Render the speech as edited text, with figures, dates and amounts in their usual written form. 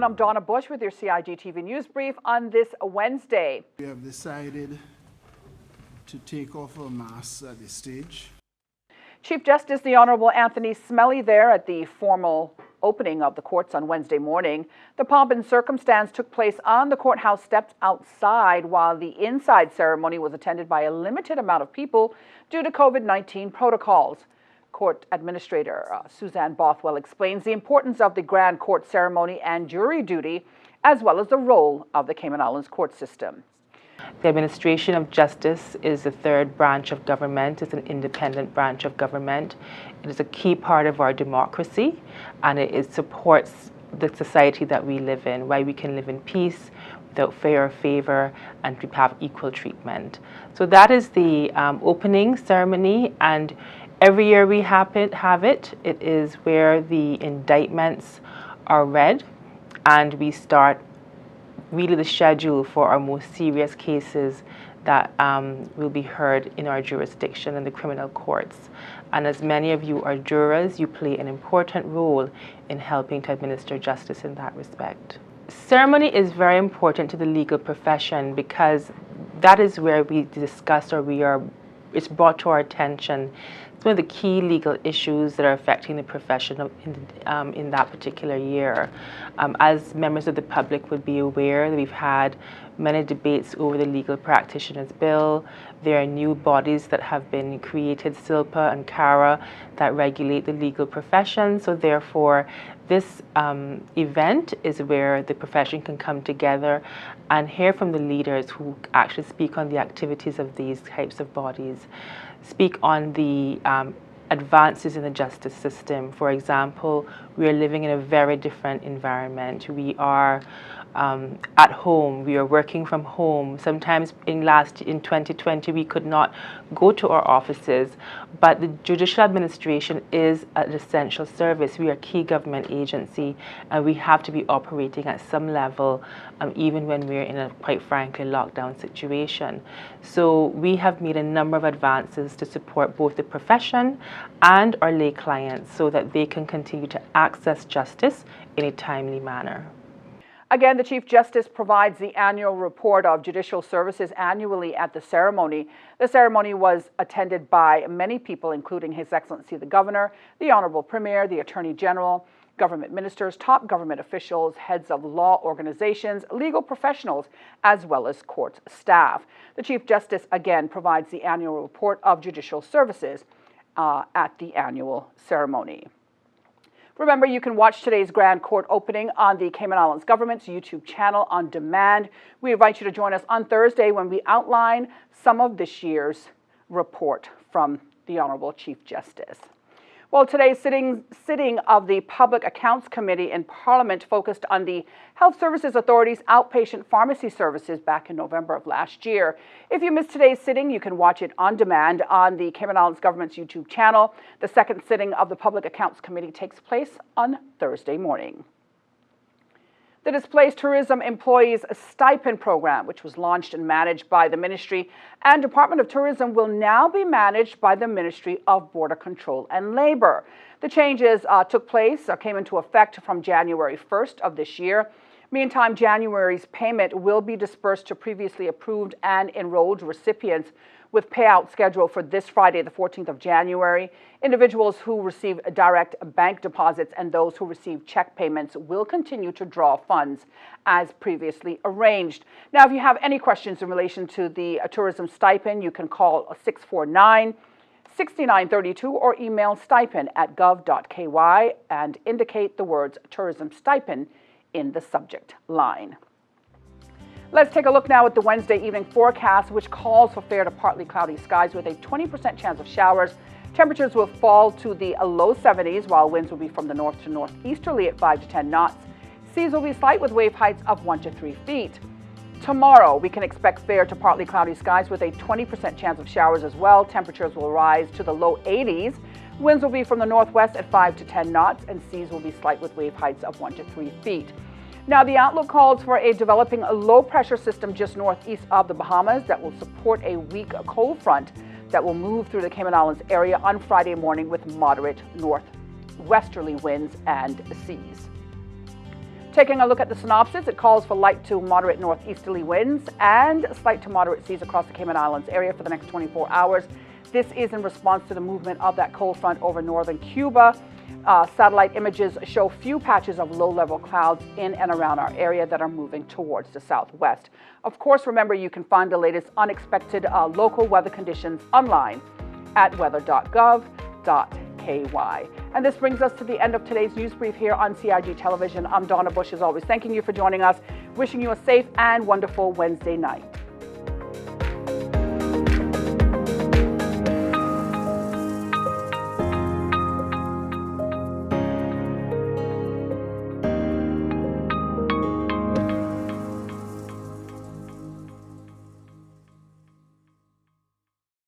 everyone. I'm Donna Bush with your CIG TV News Brief on this Wednesday. We have decided to take off our masks at this stage. Chief Justice the Honorable Anthony Smelly there at the formal opening of the courts on Wednesday morning. The pomp and circumstance took place on the courthouse steps outside, while the inside ceremony was attended by a limited amount of people due to COVID-19 protocols. Court Administrator Suzanne Bothwell explains the importance of the Grand Court ceremony and jury duty, as well as the role of the Cayman Islands court system. The administration of justice is the third branch of government. It's an independent branch of government. It is a key part of our democracy, and it supports the society that we live in, where we can live in peace, without fear or favor, and we have equal treatment. So that is the opening ceremony, and every year we have it. It is where the indictments are read, and we start really the schedule for our most serious cases that will be heard in our jurisdiction in the criminal courts. And as many of you are jurors, you play an important role in helping to administer justice in that respect. Ceremony is very important to the legal profession because that is where we discuss, it's brought to our attention some of the key legal issues that are affecting the profession in that particular year. As members of the public would be aware, we've had many debates over the Legal Practitioners Bill. There are new bodies that have been created, SILPA and CARA, that regulate the legal profession. So therefore, this event is where the profession can come together and hear from the leaders who actually speak on the activities of these types of bodies, speak on the advances in the justice system. For example, we are living in a very different environment. We are at home, we are working from home. Sometimes in 2020 we could not go to our offices, but the judicial administration is an essential service. We are a key government agency, and we have to be operating at some level, even when we're in a, quite frankly, lockdown situation. So we have made a number of advances to support both the profession and our lay clients so that they can continue to access justice in a timely manner. Again, the Chief Justice provides the annual report of judicial services annually at the ceremony. The ceremony was attended by many people, including His Excellency the Governor, the Honorable Premier, the Attorney General, government ministers, top government officials, heads of law organizations, legal professionals, as well as court staff. The Chief Justice again provides the annual report of judicial services at the annual ceremony. Remember, you can watch today's Grand Court opening on the Cayman Islands Government's YouTube channel on demand. We invite you to join us on Thursday when we outline some of this year's report from the Honorable Chief Justice. Well, today's sitting of the Public Accounts Committee in Parliament focused on the Health Services Authority's outpatient pharmacy services back in November of last year. If you missed today's sitting, you can watch it on demand on the Cayman Islands Government's YouTube channel. The second sitting of the Public Accounts Committee takes place on Thursday morning. The Displaced Tourism Employees Stipend program, which was launched and managed by the Ministry and Department of Tourism, will now be managed by the Ministry of Border Control and Labor. The changes came into effect from January 1st of this year. Meantime, January's payment will be dispersed to previously approved and enrolled recipients, with payout scheduled for this Friday, the 14th of January. Individuals who receive direct bank deposits and those who receive check payments will continue to draw funds as previously arranged. Now, if you have any questions in relation to the tourism stipend, you can call 649-6932 or email stipend@gov.ky and indicate the words tourism stipend in the subject line. Let's take a look now at the Wednesday evening forecast, which calls for fair to partly cloudy skies with a 20% chance of showers. Temperatures will fall to the low 70s, while winds will be from the north to northeasterly at 5 to 10 knots. Seas will be slight with wave heights of 1 to 3 feet. Tomorrow, we can expect fair to partly cloudy skies with a 20% chance of showers as well. Temperatures will rise to the low 80s. Winds will be from the northwest at 5 to 10 knots, and seas will be slight with wave heights of 1 to 3 feet. Now, the outlook calls for a developing low-pressure system just northeast of the Bahamas that will support a weak cold front that will move through the Cayman Islands area on Friday morning with moderate northwesterly winds and seas. Taking a look at the synopsis, it calls for light to moderate northeasterly winds and slight to moderate seas across the Cayman Islands area for the next 24 hours. This is in response to the movement of that cold front over northern Cuba. Satellite images show few patches of low-level clouds in and around our area that are moving towards the southwest. Of course, remember you can find the latest unexpected local weather conditions online at weather.gov.ky. And this brings us to the end of today's news brief here on CIG Television. I'm Donna Bush, as always, thanking you for joining us, wishing you a safe and wonderful Wednesday night.